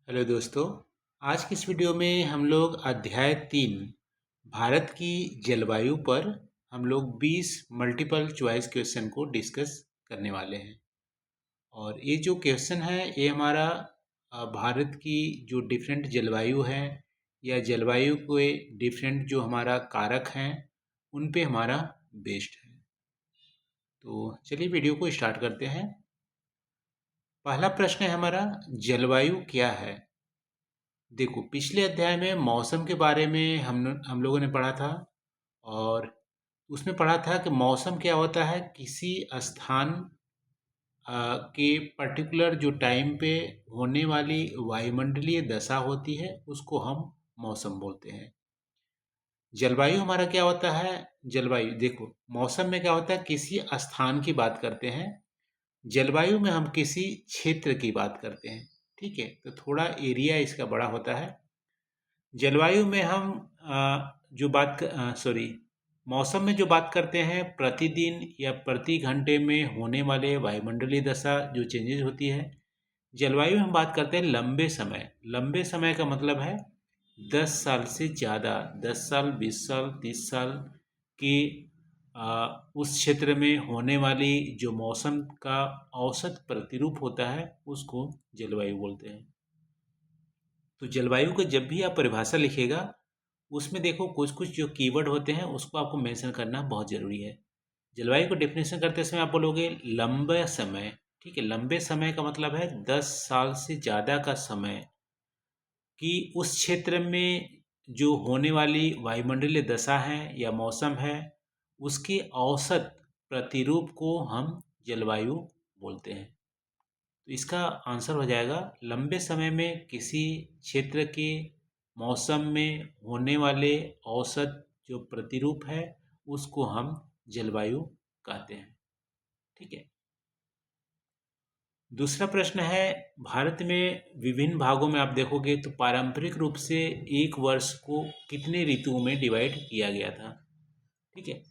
Hello दोस्तों। आज की इस वीडियो में हम लोग अध्याय 3 भारत की जलवायु पर हम लोग 20 मल्टीपल चॉइस क्वेश्चन को डिस्कस करने वाले हैं। और ये जो क्वेश्चन है ये हमारा भारत की जो डिफरेंट जलवायु है या जलवायु के डिफरेंट जो हमारा कारक हैं उन पे हमारा बेस्ड है। तो चलिए वीडियो को स्टार्ट करते हैं। पहला प्रश्न है हमारा, जलवायु क्या है। देखो, पिछले अध्याय में मौसम के बारे में हम लोगों ने पढ़ा था। और उसमें पढ़ा था कि मौसम क्या होता है, किसी स्थान के पर्टिकुलर जो टाइम पे होने वाली वायुमंडलीय दशा होती है उसको हम मौसम बोलते हैं। जलवायु हमारा क्या होता है, जलवायु देखो मौसम में क्या होता है, किसी स्थान की बात करते हैं। जलवायु में हम किसी क्षेत्र की बात करते हैं। ठीक है, तो थोड़ा एरिया इसका बड़ा होता है। जलवायु में हम जो बात सॉरी मौसम में जो बात करते हैं, प्रतिदिन या प्रति घंटे में होने वाले वायुमंडलीय दशा जो चेंजेस होती है। जलवायु में हम बात करते हैं लंबे समय। लंबे समय का मतलब है 10 साल से ज़्यादा, 10 साल, 20 साल, 30 साल की उस क्षेत्र में होने वाली जो मौसम का औसत प्रतिरूप होता है उसको जलवायु बोलते हैं। तो जलवायु को जब भी आप परिभाषा लिखिएगा उसमें देखो कुछ कुछ जो कीवर्ड होते हैं उसको आपको मेंशन करना बहुत ज़रूरी है। जलवायु को डेफिनेशन करते समय आप बोलोगे लंबे समय। ठीक है, लंबे समय का मतलब है 10 साल से ज़्यादा का समय कि उस क्षेत्र में जो होने वाली वायुमंडलीय दशा है या मौसम है उसके औसत प्रतिरूप को हम जलवायु बोलते हैं। तो इसका आंसर हो जाएगा लंबे समय में किसी क्षेत्र के मौसम में होने वाले औसत जो प्रतिरूप है उसको हम जलवायु कहते हैं। ठीक है, दूसरा प्रश्न है, भारत में विभिन्न भागों में आप देखोगे तो पारंपरिक रूप से एक वर्ष को कितने ऋतुओं में डिवाइड किया गया था। ठीक है,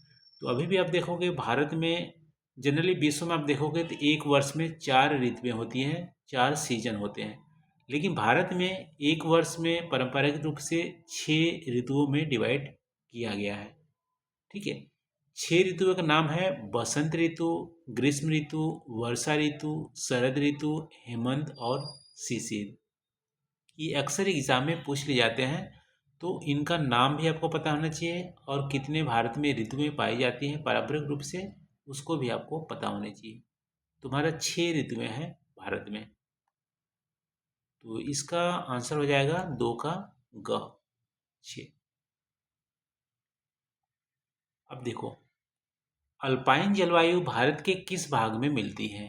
तो अभी भी आप देखोगे भारत में जनरली विश्व में आप देखोगे तो एक वर्ष में 4 ऋतुएं होती हैं, 4 सीजन होते हैं। लेकिन भारत में एक वर्ष में पारंपरिक रूप से 6 ऋतुओं में डिवाइड किया गया है। ठीक है, 6 ऋतुओं का नाम है बसंत ऋतु, ग्रीष्म ऋतु, वर्षा ऋतु, शरद ऋतु, हेमंत और शिशिर। ये अक्सर एग्जाम में पूछ लिए जाते हैं, तो इनका नाम भी आपको पता होना चाहिए और कितने भारत में ऋतुएं पाई जाती हैं पारंपरिक रूप से उसको भी आपको पता होना चाहिए। तुम्हारा 6 ऋतुएं हैं भारत में। तो इसका आंसर हो जाएगा 2 का ग, 6। अब देखो, अल्पाइन जलवायु भारत के किस भाग में मिलती है।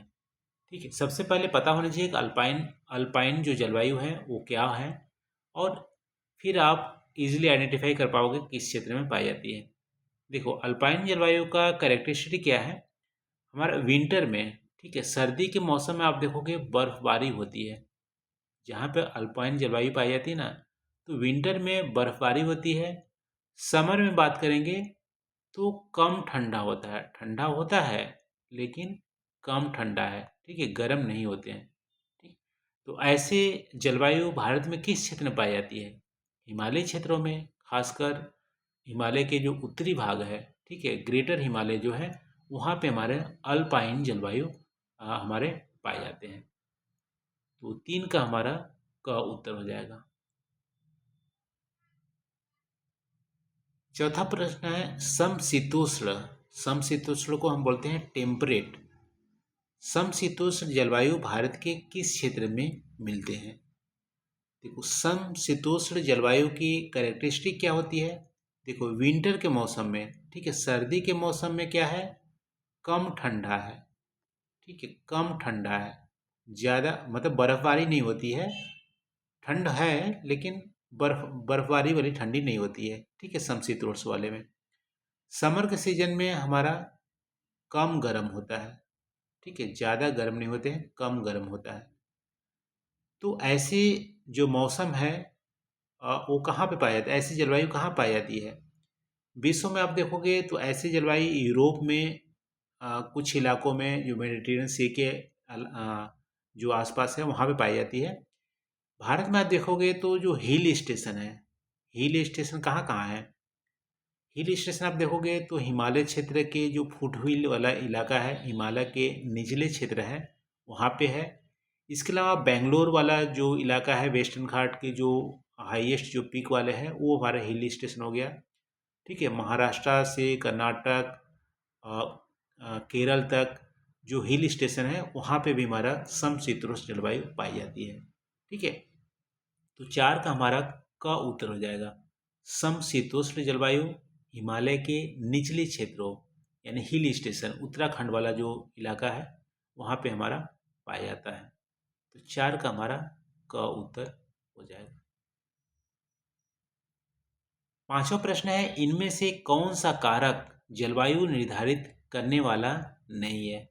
ठीक है, सबसे पहले पता होना चाहिए कि अल्पाइन अल्पाइन जो जलवायु है वो क्या है, और फिर आप इजीली आइडेंटिफाई कर पाओगे किस क्षेत्र में पाई जाती है। देखो, अल्पाइन जलवायु का कैरेक्टरिस्टिक क्या है, हमारा विंटर में, ठीक है, सर्दी के मौसम में आप देखोगे बर्फबारी होती है। जहाँ पे अल्पाइन जलवायु पाई जाती है ना, तो विंटर में बर्फबारी होती है। समर में बात करेंगे तो कम ठंडा होता है, ठंडा होता है लेकिन कम ठंडा है। ठीक है, गर्म नहीं होते हैं। ठीक, तो ऐसे जलवायु भारत में किस क्षेत्र में पाई जाती है, हिमालय क्षेत्रों में, खासकर हिमालय के जो उत्तरी भाग है, ठीक है, ग्रेटर हिमालय जो है वहाँ पे हमारे अल्पाइन जलवायु हमारे पाए जाते हैं। तो 3 का हमारा का उत्तर हो जाएगा। चौथा प्रश्न है, समशीतोष्ण। समशीतोष्ण को हम बोलते हैं टेम्परेट। समशीतोष्ण जलवायु भारत के किस क्षेत्र में मिलते हैं। देखो, समशीतोष्ण जलवायु की कैरेक्टरिस्टिक क्या होती है। देखो, विंटर के मौसम में, ठीक है, सर्दी के मौसम में क्या है, कम ठंडा है। ठीक है, कम ठंडा है, ज़्यादा मतलब बर्फबारी नहीं होती है। ठंड है लेकिन बर्फबारी वाली ठंडी नहीं होती है। ठीक है, समशीतोष्ण वाले में। समर के सीजन में हमारा कम गर्म होता है। ठीक है, ज़्यादा गर्म नहीं होते हैं, कम गर्म होता है। तो ऐसे जो मौसम है वो कहाँ पे पाया जाता है, ऐसी जलवायु कहाँ पाई जाती है। विश्व में आप देखोगे तो ऐसी जलवायु यूरोप में कुछ इलाकों में जो मेडिटेरियन सी के जो आसपास है वहाँ पे पाई जाती है। भारत में आप देखोगे तो जो हिल स्टेशन है, हिल स्टेशन कहाँ कहाँ है? हिल स्टेशन आप देखोगे तो हिमालय क्षेत्र के जो फुट हिल वाला इलाका है, हिमालय के निचले क्षेत्र है, वहाँ पे है। इसके अलावा बेंगलोर वाला जो इलाका है, वेस्टर्न घाट के जो हाईएस्ट जो पीक वाले हैं, वो हमारा हिल स्टेशन हो गया। ठीक है, महाराष्ट्र से कर्नाटक केरल तक जो हिल स्टेशन है, वहाँ पे भी हमारा समशीतोष्ण जलवायु पाई जाती है। ठीक है, तो 4 का हमारा क उत्तर हो जाएगा। समशीतोष्ण जलवायु हिमालय के निचले क्षेत्रों यानी हिल स्टेशन, उत्तराखंड वाला जो इलाका है, वहाँ पे हमारा पाया जाता है। तो 4 का हमारा क उत्तर हो जाएगा। 5वां प्रश्न है, इनमें से कौन सा कारक जलवायु निर्धारित करने वाला नहीं है?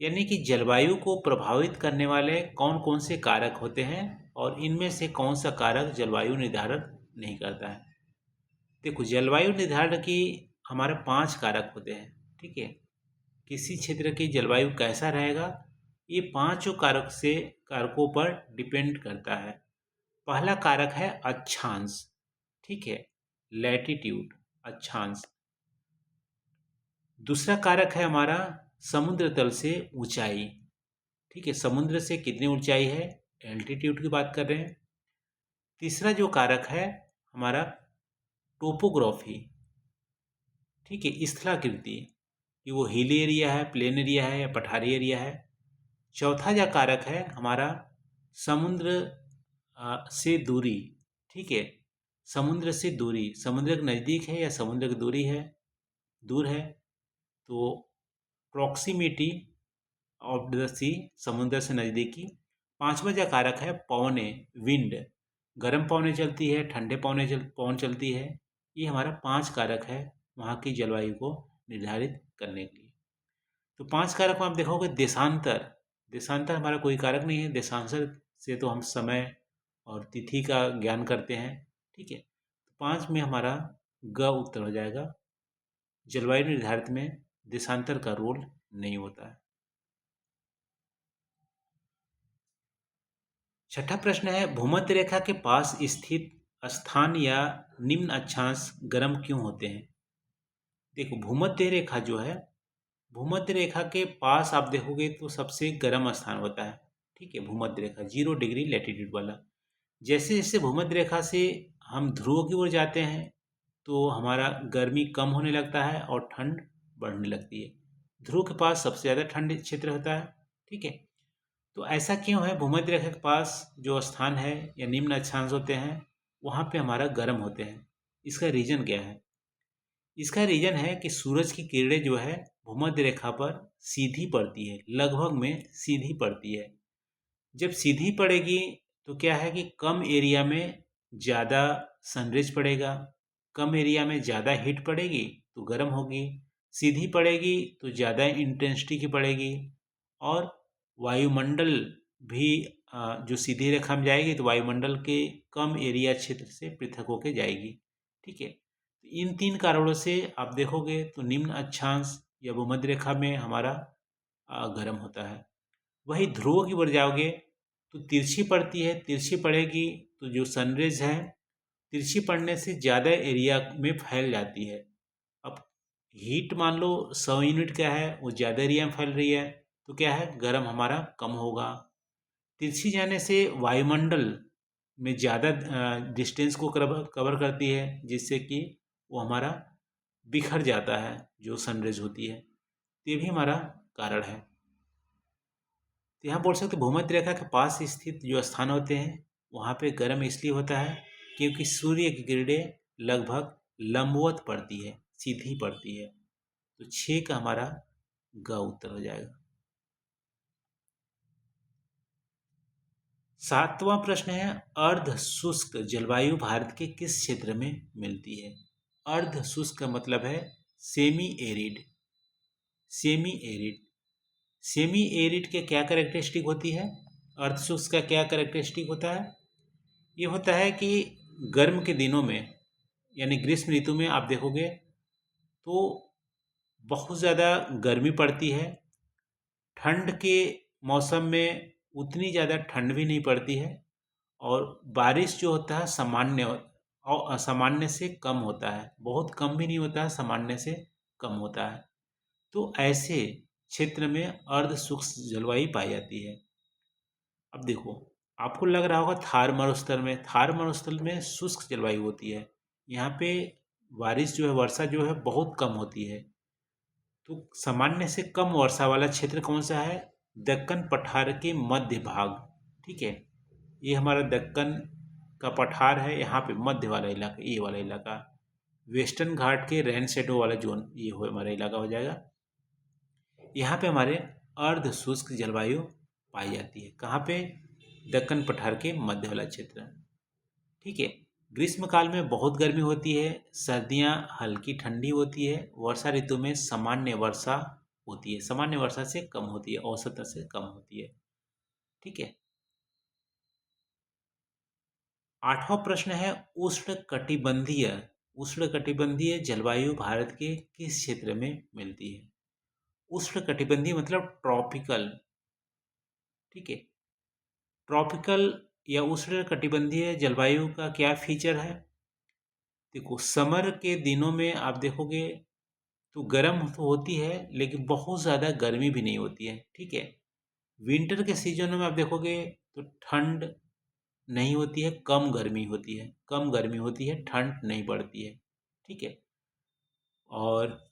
यानी कि जलवायु को प्रभावित करने वाले कौन कौन से कारक होते हैं और इनमें से कौन सा कारक जलवायु निर्धारण नहीं करता है? देखो, जलवायु निर्धारण की हमारे 5 कारक होते हैं। ठीक है, किसी क्षेत्र की जलवायु कैसा रहेगा, ये पांचों कारकों पर डिपेंड करता है। पहला कारक है अक्षांश। ठीक है, लैटिट्यूड, अक्षांश। दूसरा कारक है हमारा समुद्र तल से ऊंचाई। ठीक है, समुद्र से कितनी ऊंचाई है, एल्टीट्यूड की बात कर रहे हैं। तीसरा जो कारक है हमारा टोपोग्राफी। ठीक है, स्थलाकृति, कि वो हिली एरिया है, प्लेन एरिया है या पठारी एरिया है। चौथा जो कारक है हमारा समुद्र से दूरी। ठीक है, समुद्र से दूरी, समुद्र के नज़दीक है या समुद्र की दूरी है, दूर है, तो प्रॉक्सिमिटी ऑफ द सी, समुद्र से नज़दीकी। पांचवा जो कारक है पवने, विंड, गर्म पवने चलती है, ठंडे पवन चलती है। ये हमारा 5 कारक है वहाँ की जलवायु को निर्धारित करने के लिए। तो 5 कारक में आप देखोगे देशांतर, देशांतर हमारा कोई कारक नहीं है। देशांतर से तो हम समय और तिथि का ज्ञान करते हैं। ठीक है, तो 5 में हमारा ग उत्तर हो जाएगा। जलवायु निर्धारित में देशांतर का रोल नहीं होता है। छठा प्रश्न है, भूमध्य रेखा के पास स्थित स्थान या निम्न अक्षांश गर्म क्यों होते हैं? देखो, भूमध्य रेखा जो है, भूमध्य रेखा के पास आप देखोगे तो सबसे गर्म स्थान होता है। ठीक है, भूमध्य रेखा 0 डिग्री लैटिट्यूड वाला। जैसे जैसे भूमध्य रेखा से हम ध्रुव की ओर जाते हैं तो हमारा गर्मी कम होने लगता है और ठंड बढ़ने लगती है। ध्रुव के पास सबसे ज़्यादा ठंड क्षेत्र होता है। ठीक है, तो ऐसा क्यों है? भूमध्य रेखा के पास जो स्थान है या निम्न अक्षांश होते हैं, वहाँ पे हमारा गर्म होते हैं। इसका रीजन क्या है? इसका रीजन है कि सूरज की किरणें जो है भूमध्य रेखा पर सीधी पड़ती है, लगभग में सीधी पड़ती है। जब सीधी पड़ेगी तो क्या है कि कम एरिया में ज़्यादा सनरेज पड़ेगा, कम एरिया में ज़्यादा हीट पड़ेगी तो गर्म होगी, सीधी पड़ेगी तो ज़्यादा इंटेंसिटी की पड़ेगी। और वायुमंडल भी जो सीधी रेखा में जाएगी तो वायुमंडल के कम एरिया क्षेत्र से पृथक होकर जाएगी। ठीक है, तो इन 3 कारणों से आप देखोगे तो निम्न अक्षांश या भूमध्य रेखा में हमारा गर्म होता है। वही ध्रुव की ओर जाओगे तो तिरछी पड़ती है, तिरछी पड़ेगी तो जो सनरेज है तिरछी पड़ने से ज़्यादा एरिया में फैल जाती है। अब हीट मान लो 100 यूनिट का है, वो ज़्यादा एरिया में फैल रही है तो क्या है, गर्म हमारा कम होगा। तिरछी जाने से वायुमंडल में ज़्यादा डिस्टेंस को कवर करती है, जिससे कि वो हमारा बिखर जाता है जो सनरेज होती है। तो ये भी हमारा कारण है। तो यहाँ बोल सकते भूमध्य रेखा के पास स्थित जो स्थान होते हैं वहाँ पे गर्म इसलिए होता है क्योंकि सूर्य की किरणें लगभग लंबवत पड़ती है, सीधी पड़ती है। तो 6 का हमारा ग उत्तर हो जाएगा। 7वां प्रश्न है, अर्ध शुष्क जलवायु भारत के किस क्षेत्र में मिलती है? अर्ध शुष्क का मतलब है semi arid. Semi arid, semi arid के क्या कैरेक्टरिस्टिक होती है? अर्ध शुष्क का क्या कैरेक्टरिस्टिक होता है? ये होता है कि गर्म के दिनों में यानी ग्रीष्म ऋतु में आप देखोगे तो बहुत ज़्यादा गर्मी पड़ती है। ठंड के मौसम में उतनी ज़्यादा ठंड भी नहीं पड़ती है और बारिश जो होता है सामान्य और असामान्य से कम होता है, बहुत कम भी नहीं होता है, सामान्य से कम होता है। तो ऐसे क्षेत्र में अर्ध शुष्क जलवायु पाई जाती है। अब देखो, आपको लग रहा होगा थार मरुस्थल में शुष्क जलवायु होती है। यहाँ पे बारिश जो है, वर्षा जो है बहुत कम होती है। तो सामान्य से कम वर्षा वाला क्षेत्र कौन सा है? दक्कन पठार के मध्य भाग। ठीक है, ये हमारा दक्कन का पठार है, यहाँ पे मध्य वाला इलाका, ये वाला इलाका वेस्टर्न घाट के रेन शेडो वाला जोन, ये हो हमारा इलाका हो जाएगा। यहाँ पे हमारे अर्ध शुष्क जलवायु पाई जाती है। कहाँ पे? दक्कन पठार के मध्य वाला क्षेत्र। ठीक है, ग्रीष्म काल में बहुत गर्मी होती है, सर्दियाँ हल्की ठंडी होती है, वर्षा ऋतु में सामान्य वर्षा होती है, सामान्य वर्षा से कम होती है, औसत से कम होती है। ठीक है, आठवां प्रश्न है उष्ण कटिबंधीय जलवायु भारत के किस क्षेत्र में मिलती है? उष्ण कटिबंधीय मतलब ट्रॉपिकल। ठीक है, ट्रॉपिकल या उष्ण कटिबंधीय जलवायु का क्या फीचर है? देखो, समर के दिनों में आप देखोगे तो गर्म तो होती है, लेकिन बहुत ज़्यादा गर्मी भी नहीं होती है। ठीक है, विंटर के सीजन में आप देखोगे तो ठंड नहीं होती है, कम गर्मी होती है, ठंड नहीं पड़ती है। ठीक है, और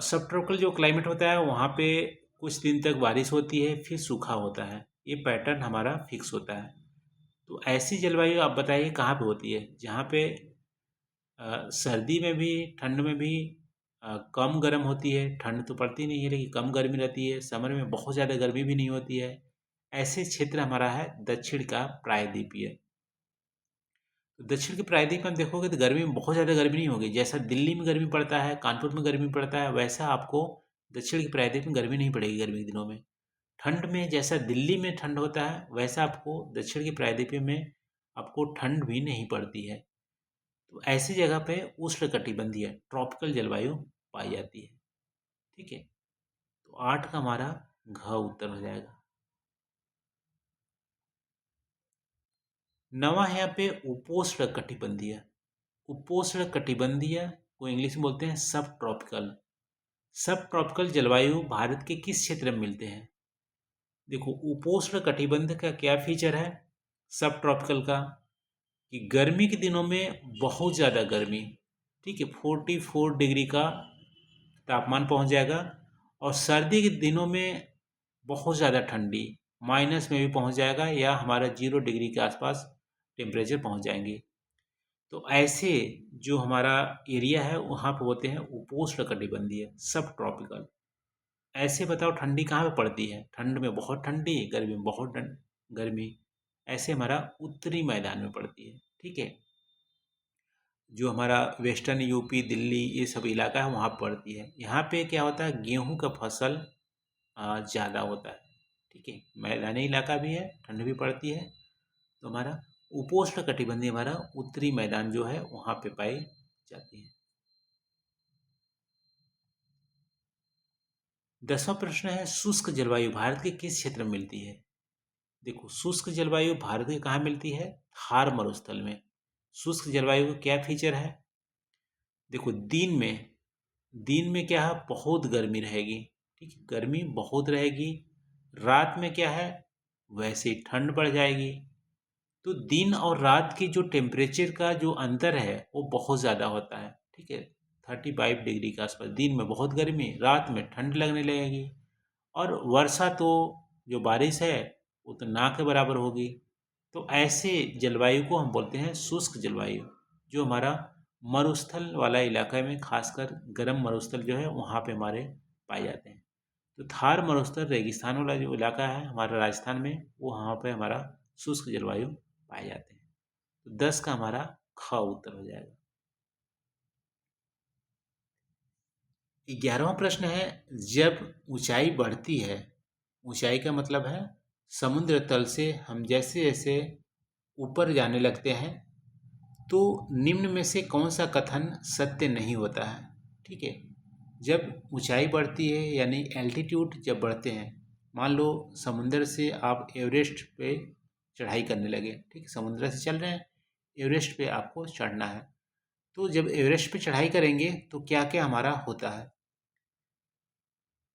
सब ट्रॉपिकल जो क्लाइमेट होता है वहाँ पे कुछ दिन तक बारिश होती है, फिर सूखा होता है, ये पैटर्न हमारा फिक्स होता है। तो ऐसी जलवायु आप बताइए कहाँ पे होती है, जहाँ पे सर्दी में भी ठंड में भी कम गर्म होती है, ठंड तो पड़ती नहीं है लेकिन कम गर्मी रहती है, समर में बहुत ज़्यादा गर्मी भी नहीं होती है। ऐसे क्षेत्र हमारा है दक्षिण का प्रायद्वीपीय। तो दक्षिण के प्रायद्वीप में देखोगे तो गर्मी में बहुत ज़्यादा गर्मी नहीं होगी, जैसा दिल्ली में गर्मी पड़ता है, कानपुर में गर्मी पड़ता है, वैसा आपको दक्षिण के प्रायद्वीप में गर्मी नहीं पड़ेगी गर्मी के दिनों में। ठंड में जैसा दिल्ली में ठंड होता है, वैसा आपको दक्षिण के प्रायद्वीप में आपको ठंड भी नहीं पड़ती है। तो ऐसी जगह पे उष्णकटिबंधीय ट्रॉपिकल जलवायु पाई जाती है। ठीक है, तो 8 का हमारा घ उत्तर हो जाएगा। 9वां है यहाँ पे उपोष्ण कटिबंधीय को इंग्लिश में बोलते हैं सब ट्रॉपिकल। सब ट्रॉपिकल जलवायु भारत के किस क्षेत्र में मिलते हैं? देखो, उपोष्ण कटिबंध का क्या फीचर है सब ट्रॉपिकल का, कि गर्मी के दिनों में बहुत ज़्यादा गर्मी, ठीक है, 44 डिग्री का तापमान पहुंच जाएगा, और सर्दी के दिनों में बहुत ज़्यादा ठंडी, माइनस में भी पहुंच जाएगा, या हमारा 0 डिग्री के आसपास टेम्परेचर पहुंच जाएंगे। तो ऐसे जो हमारा एरिया है वहाँ पे होते हैं उपोष्ण कटिबंधीय सब ट्रॉपिकल। ऐसे बताओ, ठंडी कहाँ पे पड़ती है? ठंड में बहुत ठंडी, गर्मी में बहुत गर्मी, ऐसे हमारा उत्तरी मैदान में पड़ती है। ठीक है, जो हमारा वेस्टर्न यूपी दिल्ली ये सब इलाका है वहाँ पड़ती है। यहाँ पे क्या होता है, गेहूं का फसल ज़्यादा होता है। ठीक है, मैदानी इलाका भी है, ठंड भी पड़ती है। तो हमारा उपोष्ण कटिबंधीय हमारा उत्तरी मैदान जो है वहाँ पे पाई जाती है। 10वां प्रश्न है शुष्क जलवायु भारत के किस क्षेत्र में मिलती है? देखो, शुष्क जलवायु भारत के कहाँ मिलती है? थार मरुस्थल में। शुष्क जलवायु का क्या फीचर है? देखो, दिन में क्या है, बहुत गर्मी रहेगी। ठीक है, गर्मी बहुत रहेगी। रात में क्या है, वैसे ही ठंड बढ़ जाएगी। तो दिन और रात की जो टेम्परेचर का जो अंतर है वो बहुत ज़्यादा होता है। ठीक है, 35 डिग्री के आसपास, दिन में बहुत गर्मी, रात में ठंड लगने लगेगी। और वर्षा तो, जो बारिश है वो तो ना के बराबर होगी। तो ऐसे जलवायु को हम बोलते हैं शुष्क जलवायु, जो हमारा मरुस्थल वाला इलाका में, खासकर गर्म मरुस्थल जो है वहाँ पे हमारे पाए जाते हैं। तो थार मरुस्थल रेगिस्तान वाला जो इलाका है हमारा राजस्थान में, वो वहाँ पे हमारा शुष्क जलवायु पाए जाते हैं। तो 10 का हमारा ख उत्तर हो जाएगा। 11वां प्रश्न है, जब ऊंचाई बढ़ती है, ऊंचाई का मतलब है समुद्र तल से हम जैसे जैसे ऊपर जाने लगते हैं, तो निम्न में से कौन सा कथन सत्य नहीं होता है? ठीक है, जब ऊंचाई बढ़ती है यानी एल्टीट्यूड जब बढ़ते हैं, मान लो समुंदर से आप एवरेस्ट पे चढ़ाई करने लगे, ठीक है, समुद्र से चल रहे हैं, एवरेस्ट पे आपको चढ़ना है। तो जब एवरेस्ट पे चढ़ाई करेंगे तो क्या क्या हमारा होता है?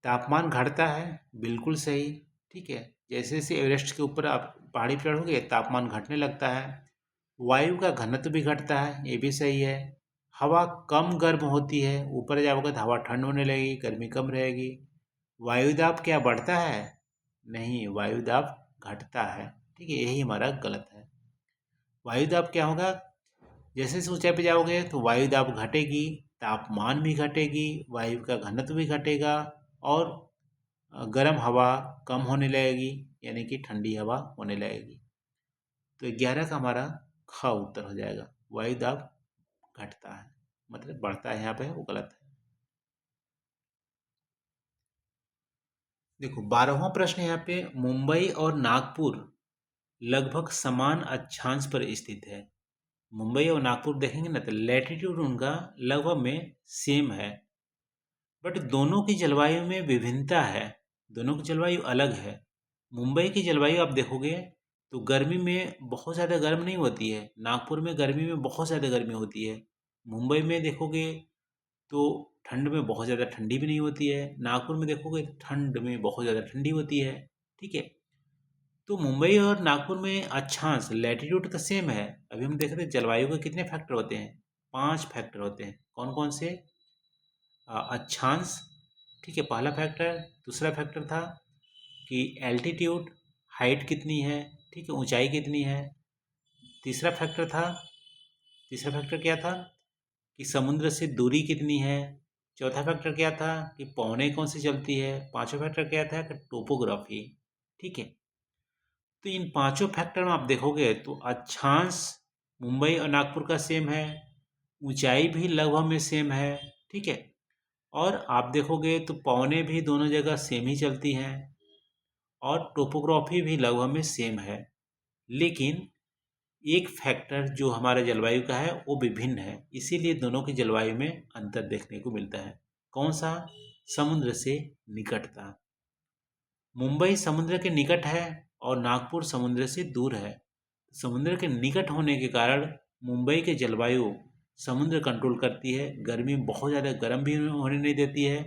तापमान घटता है, बिल्कुल सही, ठीक है। जैसे जैसे एवरेस्ट के ऊपर आप पहाड़ी पर चढ़ोगे तापमान घटने लगता है। वायु का घनत्व भी घटता है, ये भी सही है। हवा कम गर्म होती है, ऊपर जाओगे तो हवा ठंड होने लगेगी, गर्मी कम रहेगी। वायुदाब क्या बढ़ता है? नहीं, वायुदाब घटता है, ठीक है, यही हमारा गलत है। वायुदाब क्या होगा? जैसे जैसे ऊंचाई पे जाओगे तो वायुदाब घटेगी, तापमान भी घटेगी, वायु का घनत्व भी घटेगा, और गर्म हवा कम होने लगेगी, यानी कि ठंडी हवा होने लगेगी। तो 11 का हमारा ख उत्तर हो जाएगा। वायुदाब घटता है, मतलब बढ़ता है, यहाँ पे वो गलत है। देखो 12वां प्रश्न यहाँ पे, मुंबई और नागपुर लगभग समान अक्षांश पर स्थित है। मुंबई और नागपुर देखेंगे ना तो लैटिट्यूड उनका लगभग में सेम है, बट दोनों की जलवायु में विभिन्नता है, दोनों की जलवायु अलग है। मुंबई की जलवायु आप देखोगे तो गर्मी में बहुत ज़्यादा गर्म नहीं होती है, नागपुर में गर्मी में बहुत ज़्यादा गर्मी होती है। मुंबई में देखोगे तो ठंड में बहुत ज़्यादा ठंडी भी नहीं होती है, नागपुर में देखोगे तो ठंड में बहुत ज़्यादा ठंडी होती है, ठीक है। तो मुंबई और नागपुर में अक्षांश लैटिट्यूड तो सेम है। अभी हम देख रहे हैं जलवायु के कितने फैक्टर होते हैं? 5 फैक्टर होते हैं। कौन कौन से? अक्षांश, ठीक है, पहला फैक्टर। दूसरा फैक्टर था कि एल्टीट्यूड, हाइट कितनी है, ठीक है, ऊंचाई कितनी है। तीसरा फैक्टर था, तीसरा फैक्टर क्या था कि समुद्र से दूरी कितनी है। चौथा फैक्टर क्या था कि पौने कौन सी चलती है। पांचवा फैक्टर क्या था कि टोपोग्राफी, ठीक है। तो इन पांचों फैक्टर में आप देखोगे तो अक्षांश मुंबई और नागपुर का सेम है, ऊंचाई भी लगभग में सेम है, ठीक है, और आप देखोगे तो पौने भी दोनों जगह सेम ही चलती हैं, और टोपोग्राफी भी लगभग में सेम है। लेकिन एक फैक्टर जो हमारे जलवायु का है वो विभिन्न है, इसीलिए दोनों की जलवायु में अंतर देखने को मिलता है। कौन सा? समुद्र से निकटता। मुंबई समुद्र के निकट है और नागपुर समुद्र से दूर है। समुद्र के निकट होने के कारण मुंबई के जलवायु समुद्र कंट्रोल करती है, गर्मी में बहुत ज़्यादा गर्म भी होने नहीं देती है,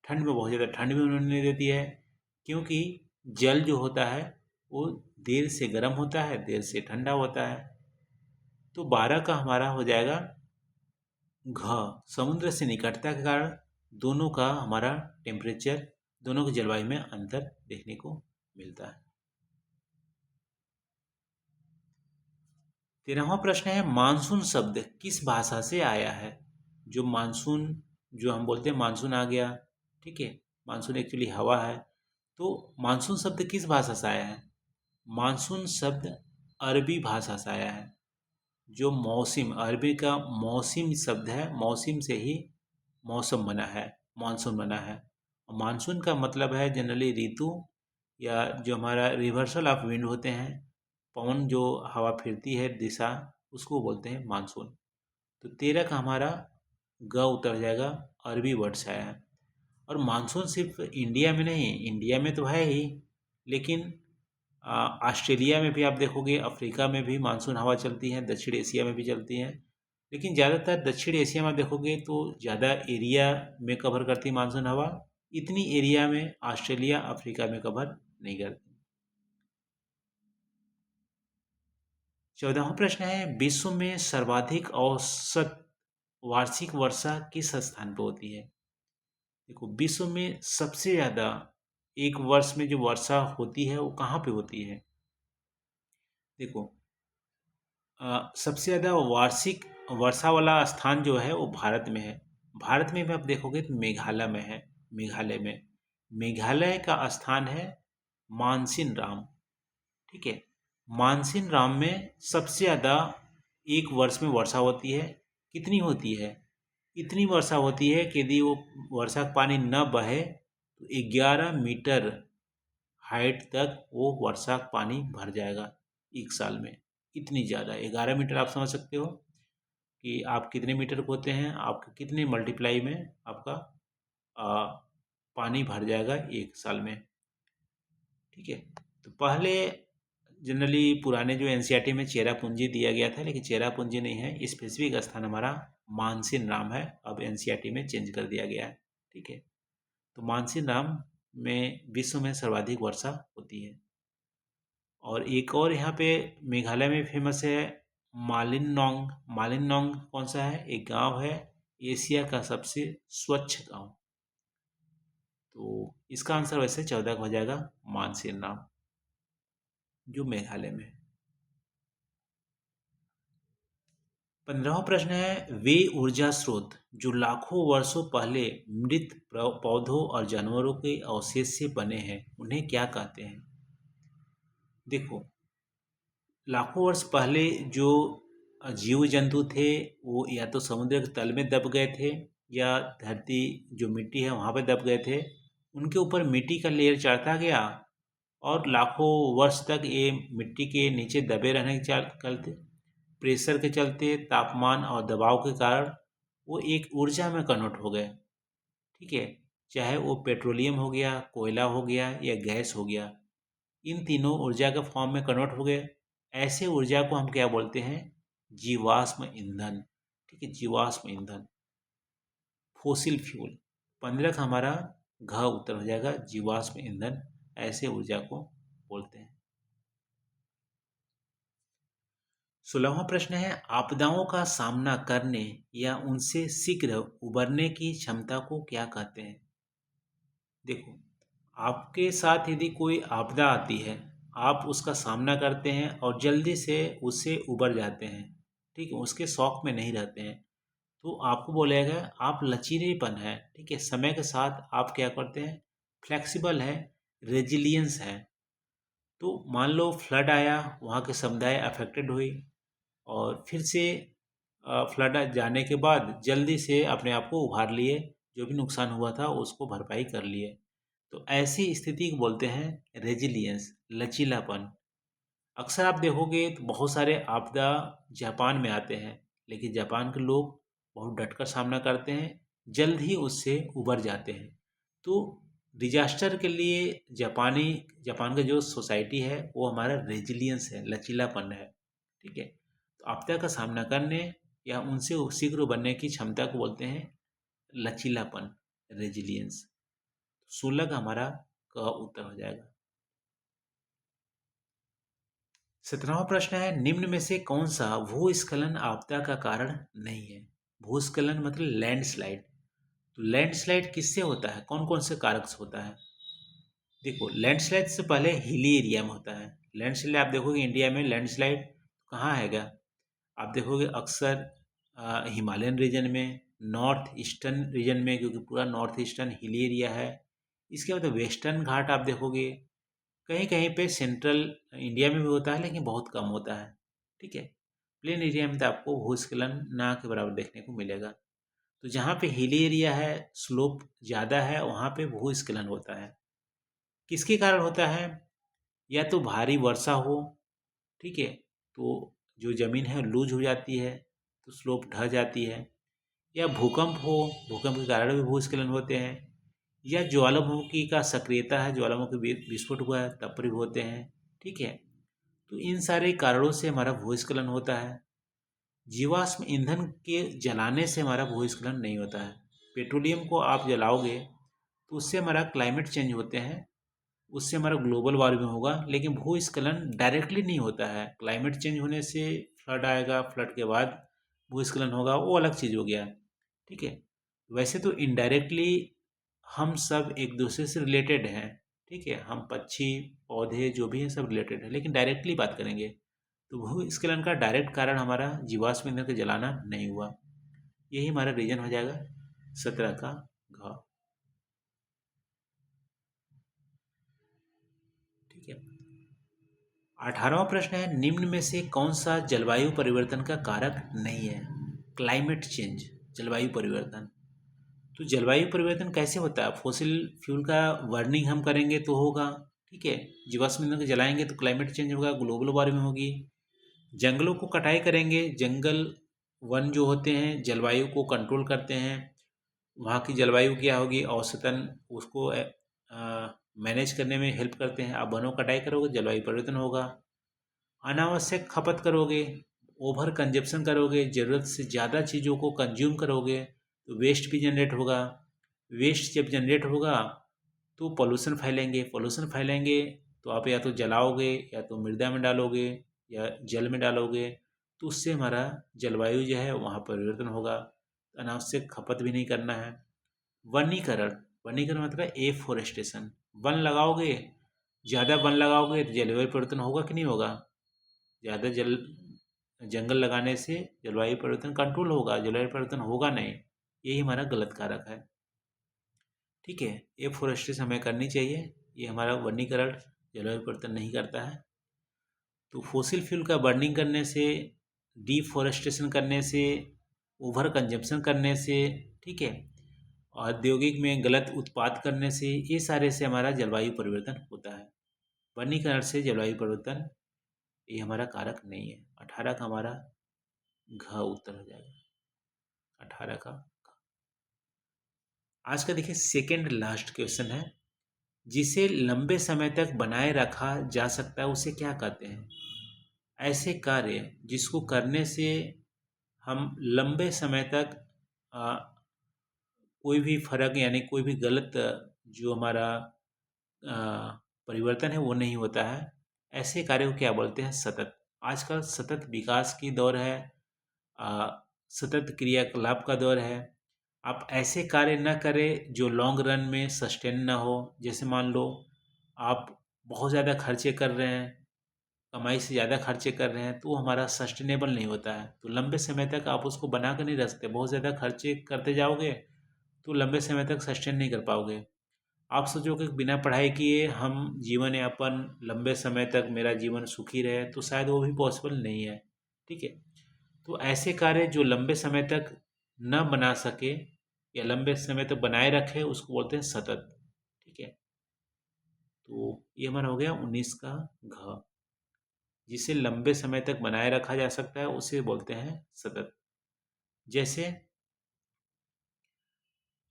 ठंड में बहुत ज़्यादा ठंड भी होने नहीं देती है, क्योंकि जल जो होता है वो देर से गर्म होता है, देर से ठंडा होता है। तो 12 का हमारा हो जाएगा घ। समुद्र से निकटता के कारण दोनों का हमारा टेम्परेचर, दोनों की जलवायु में अंतर देखने को मिलता है। 13वां प्रश्न है, मानसून शब्द किस भाषा से आया है? जो मानसून, जो हम बोलते हैं मानसून आ गया, ठीक है, मानसून एक्चुअली हवा है। तो मानसून शब्द किस भाषा से आया है? मानसून शब्द अरबी भाषा से आया है। जो मौसम, अरबी का मौसम शब्द है, मौसम से ही मौसम बना है, मानसून बना है। और मानसून का मतलब है जनरली ऋतु, या जो हमारा रिवर्सल ऑफ विंड होते हैं, पवन जो हवा फिरती है दिशा, उसको बोलते हैं मानसून। तो 13 का हमारा ग उतर जाएगा, अरबी वर्ड से आया है। और मानसून सिर्फ इंडिया में नहीं, इंडिया में तो है ही, लेकिन ऑस्ट्रेलिया में भी आप देखोगे, अफ्रीका में भी मानसून हवा चलती है, दक्षिण एशिया में भी चलती हैं। लेकिन ज़्यादातर दक्षिण एशिया में देखोगे तो ज़्यादा एरिया में कवर करती है मानसून हवा, इतनी एरिया में ऑस्ट्रेलिया अफ्रीका में कवर नहीं करती। 14वां प्रश्न है, विश्व में सर्वाधिक औसत वार्षिक वर्षा किस स्थान पर होती है? देखो विश्व में सबसे ज़्यादा एक वर्ष में जो वर्षा होती है वो कहाँ पे होती है? देखो सबसे ज़्यादा वार्षिक वर्षा वाला स्थान जो है वो भारत में है। भारत में भी आप देखोगे तो मेघालय में है। मेघालय में, मेघालय का स्थान है मानसिन राम, ठीक है। मानसिन राम में सबसे ज़्यादा एक वर्ष में वर्षा होती है। कितनी होती है? इतनी वर्षा होती है कि यदि वो वर्षा का पानी न बहे तो 11 मीटर हाइट तक वो वर्षा का पानी भर जाएगा एक साल में। इतनी ज़्यादा 11 मीटर, आप समझ सकते हो कि आप कितने मीटर को होते हैं, आपके कितने मल्टीप्लाई में आपका आ, पानी भर जाएगा एक साल में, ठीक है। तो पहले जनरली पुराने जो एनसीईआरटी में चेरापूंजी दिया गया था, लेकिन चेरापूंजी नहीं है, स्पेसिफिक स्थान हमारा मानसिन राम है। अब एनसीईआरटी में चेंज कर दिया गया है। ठीक है, तो मानसिन राम में विश्व में सर्वाधिक वर्षा होती है। और एक और यहाँ पे मेघालय में फेमस है मालिनोंग। मालिनोंग कौन सा है? एक गांव है, एशिया का सबसे स्वच्छ गांव। तो इसका आंसर वैसे 14 का हो जाएगा मानसिन राम, जो मेघालय में है। 15वां प्रश्न है, वे ऊर्जा स्रोत जो लाखों वर्षों पहले मृत पौधों और जानवरों के अवशेष से बने हैं उन्हें क्या कहते हैं? देखो, लाखों वर्ष पहले जो जीव जंतु थे वो या तो समुद्र के तल में दब गए थे, या धरती जो मिट्टी है वहाँ पे दब गए थे। उनके ऊपर मिट्टी का लेयर चढ़ता गया और लाखों वर्ष तक ये मिट्टी के नीचे दबे रहने के चलते, प्रेशर के चलते, तापमान और दबाव के कारण वो एक ऊर्जा में कन्वर्ट हो गए। ठीक है, चाहे वो पेट्रोलियम हो गया, कोयला हो गया या गैस हो गया, इन तीनों ऊर्जा के फॉर्म में कन्वर्ट हो गए। ऐसे ऊर्जा को हम क्या बोलते हैं? जीवाश्म ईंधन। ठीक है, जीवाश्म ईंधन, फोसिल फ्यूल। 15 का हमारा घ उत्तर हो जाएगा, जीवाश्म ईंधन। ऐसे ऊर्जा को बोलते हैं। 16वां प्रश्न है, आपदाओं का सामना करने या उनसे शीघ्र उबरने की क्षमता को क्या कहते हैं? देखो, आपके साथ यदि कोई आपदा आती है, आप उसका सामना करते हैं और जल्दी से उससे उबर जाते हैं। ठीक है, उसके शौक में नहीं रहते हैं, तो आपको बोलेगा आप लचीलेपन है। ठीक है, समय के साथ आप क्या करते हैं? फ्लेक्सिबल है, रेजिलियंस है। तो मान लो फ्लड आया, वहाँ के समुदाय अफेक्टेड हुई, और फिर से फ्लड जाने के बाद जल्दी से अपने आप को उभार लिए, जो भी नुकसान हुआ था उसको भरपाई कर लिए। तो ऐसी स्थिति को बोलते हैं रेजिलियंस, लचीलापन। अक्सर आप देखोगे तो बहुत सारे आपदा जापान में आते हैं, लेकिन जापान के लोग बहुत डटकर सामना करते हैं, जल्द ही उससे उबर जाते हैं। तो डिजास्टर के लिए जापान का जो सोसाइटी है वो हमारा रेजिलियंस है, लचीलापन है। ठीक है, तो आपदा का सामना करने या उनसे शीघ्र उबरने की क्षमता को बोलते हैं लचीलापन, रेजिलियंस। 16 का हमारा का उत्तर हो जाएगा। 17वां प्रश्न है, निम्न में से कौन सा भूस्खलन आपदा का कारण नहीं है? भूस्खलन मतलब लैंडस्लाइड। तो लैंडस्लाइड किससे होता है? कौन कौन से कारक से होता है? देखो, लैंडस्लाइड से पहले हिली एरिया में होता है। लैंडस्लाइड आप देखोगे इंडिया में लैंडस्लाइड कहाँ हैगा? आप देखोगे अक्सर हिमालयन रीजन में, नॉर्थ ईस्टर्न रीजन में, क्योंकि पूरा नॉर्थ ईस्टर्न हिली एरिया है। इसके बाद वेस्टर्न घाट आप देखोगे, कहीं कहीं पे सेंट्रल इंडिया में भी होता है, लेकिन बहुत कम होता है। ठीक है, प्लेन एरिया में तो आपको भूस्खलन ना के बराबर देखने को मिलेगा। तो जहाँ पे हिली एरिया है, स्लोप ज़्यादा है, वहाँ पे भूस्खलन होता है। किसके कारण होता है? या तो भारी वर्षा हो, ठीक है, तो जो ज़मीन है लूज हो जाती है, तो स्लोप ढह जाती है। या भूकंप हो, भूकंप के कारण भी भूस्खलन होते हैं। या ज्वालामुखी का सक्रियता है, ज्वालामुखी विस्फोट हुआ है तब पर भी होते हैं। ठीक है, तो इन सारे कारणों से हमारा भूस्खलन होता है। जीवाश्म ईंधन के जलाने से हमारा भूस्खलन नहीं होता है। पेट्रोलियम को आप जलाओगे तो उससे हमारा क्लाइमेट चेंज होते हैं, उससे हमारा ग्लोबल वार्मिंग होगा, लेकिन भूस्खलन डायरेक्टली नहीं होता है। क्लाइमेट चेंज होने से फ्लड आएगा, फ्लड के बाद भूस्खलन होगा, वो अलग चीज़ हो गया। ठीक है, वैसे तो इनडायरेक्टली हम सब एक दूसरे से रिलेटेड हैं। ठीक है, हम पक्षी पौधे जो भी हैं सब रिलेटेड हैं, लेकिन डायरेक्टली बात करेंगे तो भूस्खलन का डायरेक्ट कारण हमारा जीवाश्म ईंधन का जलाना नहीं हुआ। यही हमारा रीजन हो जाएगा 17 का घ। ठीक है, 18वां प्रश्न है, निम्न में से कौन सा जलवायु परिवर्तन का कारक नहीं है? क्लाइमेट चेंज, जलवायु परिवर्तन। तो जलवायु परिवर्तन कैसे होता है? फॉसिल फ्यूल का बर्निंग हम करेंगे तो होगा। ठीक है, जीवाश्म ईंधन को जलाएंगे तो क्लाइमेट चेंज होगा, ग्लोबल वार्मिंग होगी। जंगलों को कटाई करेंगे, जंगल वन जो होते हैं जलवायु को कंट्रोल करते हैं। वहाँ की जलवायु क्या होगी? औसतन उसको मैनेज करने में हेल्प करते हैं। आप वनों कटाई करोगे, जलवायु परिवर्तन होगा। अनावश्यक खपत करोगे, ओवर कंजप्शन करोगे, ज़रूरत से ज़्यादा चीज़ों को कंज्यूम करोगे तो वेस्ट भी जनरेट होगा। वेस्ट जब जनरेट होगा तो पोल्यूशन फैलेंगे तो आप या तो जलाओगे या तो मृदा में डालोगे या जल में डालोगे, तो उससे हमारा जलवायु जो है वहाँ परिवर्तन होगा। अनावश्यक खपत भी नहीं करना है। वनीकरण, वनीकरण मतलब एफोरेस्टेशन। वन लगाओगे, ज़्यादा वन लगाओगे तो जलवायु परिवर्तन होगा कि नहीं होगा? ज़्यादा जंगल लगाने से जलवायु परिवर्तन कंट्रोल होगा, जलवायु परिवर्तन होगा नहीं। यही हमारा गलत कारक है। ठीक है, एफोरेस्टेशन हमें करनी चाहिए, ये हमारा वनीकरण जलवायु परिवर्तन नहीं करता है। तो फोसिल फ्यूल का बर्निंग करने से, डिफोरेस्टेशन करने से, ओवर कंजप्शन करने से, ठीक है, औद्योगिक में गलत उत्पाद करने से, ये सारे से हमारा जलवायु परिवर्तन होता है। वनीकरण से जलवायु परिवर्तन ये हमारा कारक नहीं है। 18 का हमारा घ उत्तर हो जाएगा। 18 का। आज का देखिए सेकेंड लास्ट क्वेश्चन है, जिसे लंबे समय तक बनाए रखा जा सकता है उसे क्या कहते हैं? ऐसे कार्य जिसको करने से हम लंबे समय तक आ, कोई भी फर्क यानी कोई भी गलत जो हमारा आ, परिवर्तन है वो नहीं होता है, ऐसे कार्य को क्या बोलते हैं? सतत। आजकल सतत विकास की दौर है, आ, सतत क्रियाकलाप का दौर है। आप ऐसे कार्य न करें जो लॉन्ग रन में सस्टेन ना हो। जैसे मान लो आप बहुत ज़्यादा खर्चे कर रहे हैं, कमाई से ज़्यादा खर्चे कर रहे हैं, तो वो हमारा सस्टेनेबल नहीं होता है। तो लंबे समय तक आप उसको बना कर नहीं रख सकते। बहुत ज़्यादा खर्चे करते जाओगे तो लंबे समय तक सस्टेन नहीं कर पाओगे। आप सोचोगे कि बिना पढ़ाई किए हम जीवन यापन लंबे समय तक मेरा जीवन सुखी रहे, तो शायद वो भी पॉसिबल नहीं है। ठीक है, तो ऐसे कार्य जो लंबे समय तक न बना सके या लंबे समय तक बनाए रखे उसको बोलते हैं सतत। ठीक है, तो ये हमारा हो गया 19 का घ। जिसे लंबे समय तक बनाए रखा जा सकता है उसे बोलते हैं सतत। जैसे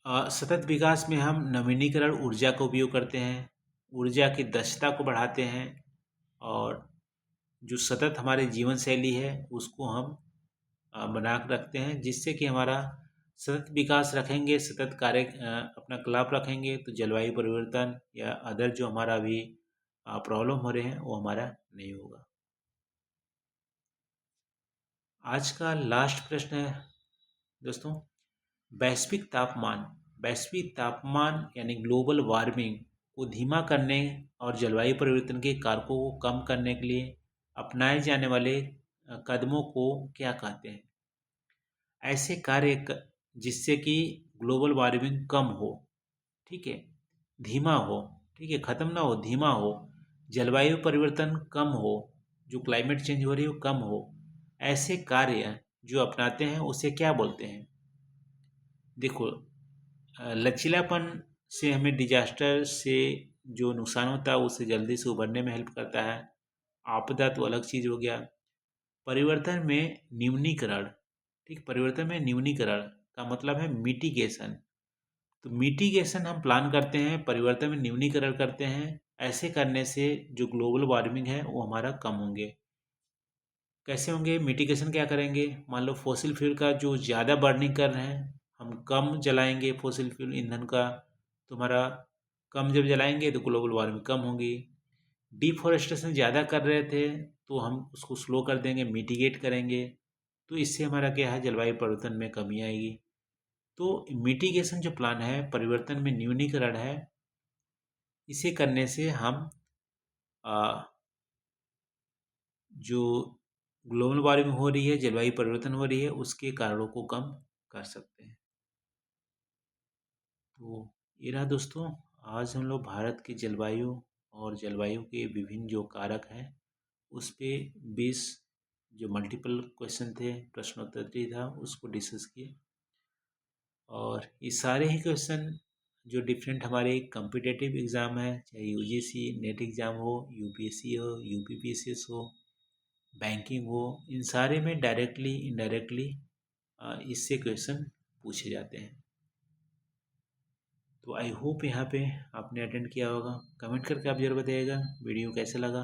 सतत विकास में हम नवीनीकरण ऊर्जा का उपयोग करते हैं, ऊर्जा की दक्षता को बढ़ाते हैं, और जो सतत हमारी जीवन शैली है उसको हम बना के रखते हैं, जिससे कि हमारा सतत विकास रखेंगे, सतत कार्य अपना क्रियाकलाप रखेंगे तो जलवायु परिवर्तन या अदर जो हमारा अभी प्रॉब्लम हो रहे हैं वो हमारा नहीं होगा। आज का लास्ट प्रश्न है दोस्तों, वैश्विक तापमान यानी ग्लोबल वार्मिंग को धीमा करने और जलवायु परिवर्तन के कारकों को कम करने के लिए अपनाए जाने वाले कदमों को क्या कहते हैं? ऐसे कार्य जिससे कि ग्लोबल वार्मिंग कम हो, ठीक है, धीमा हो, ठीक है, खत्म ना हो, धीमा हो, जलवायु परिवर्तन कम हो, जो क्लाइमेट चेंज हो रही है वो कम हो, ऐसे कार्य जो अपनाते हैं उसे क्या बोलते हैं? देखो, लचीलापन से हमें डिजास्टर से जो नुकसान होता है उससे जल्दी से उभरने में हेल्प करता है। आपदा तो अलग चीज़ हो गया। परिवर्तन में न्यूनीकरण, ठीक, परिवर्तन में न्यूनीकरण का मतलब है मिटिगेशन। तो मिटिगेशन हम प्लान करते हैं, परिवर्तन में न्यूनीकरण करते हैं। ऐसे करने से जो ग्लोबल वार्मिंग है वो हमारा कम होंगे। कैसे होंगे? मिटिगेशन क्या करेंगे? मान लो फॉसिल फ्यूल का जो ज़्यादा बर्निंग कर रहे हैं, हम कम जलाएंगे फॉसिल फ्यूल ईंधन का, तो हमारा कम जब जलाएंगे तो ग्लोबल वार्मिंग कम होगी। डिफॉरेस्टेशन ज़्यादा कर रहे थे तो हम उसको स्लो कर देंगे, मिटिगेट करेंगे, तो इससे हमारा क्या है, जलवायु परिवर्तन में कमी आएगी। तो मिटिगेशन जो प्लान है, परिवर्तन में न्यूनीकरण है, इसे करने से हम आ, जो ग्लोबल वार्मिंग हो रही है, जलवायु परिवर्तन हो रही है, उसके कारणों को कम कर सकते हैं। तो ये रहा दोस्तों, आज हम लोग भारत की जलवायु और जलवायु के विभिन्न जो कारक हैं उस पे 20 जो मल्टीपल क्वेश्चन थे, प्रश्नोत्तरी था, उसको डिस्कस किए। और ये सारे ही क्वेश्चन जो डिफरेंट हमारे कम्पिटेटिव एग्ज़ाम है, चाहे यूजीसी नेट एग्ज़ाम हो, यूपीएससी हो, यूपीपीएससी हो, बैंकिंग हो, इन सारे में डायरेक्टली इनडायरेक्टली इससे क्वेश्चन पूछे जाते हैं। तो आई होप यहाँ पे आपने अटेंड किया होगा। कमेंट करके आप जरूर बताइएगा वीडियो कैसे लगा,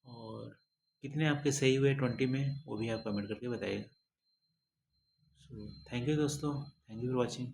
और कितने आपके सही हुए 20 में, वो भी आप कमेंट करके बताइएगा। सो थैंक यू दोस्तों, थैंक यू फॉर वॉचिंग।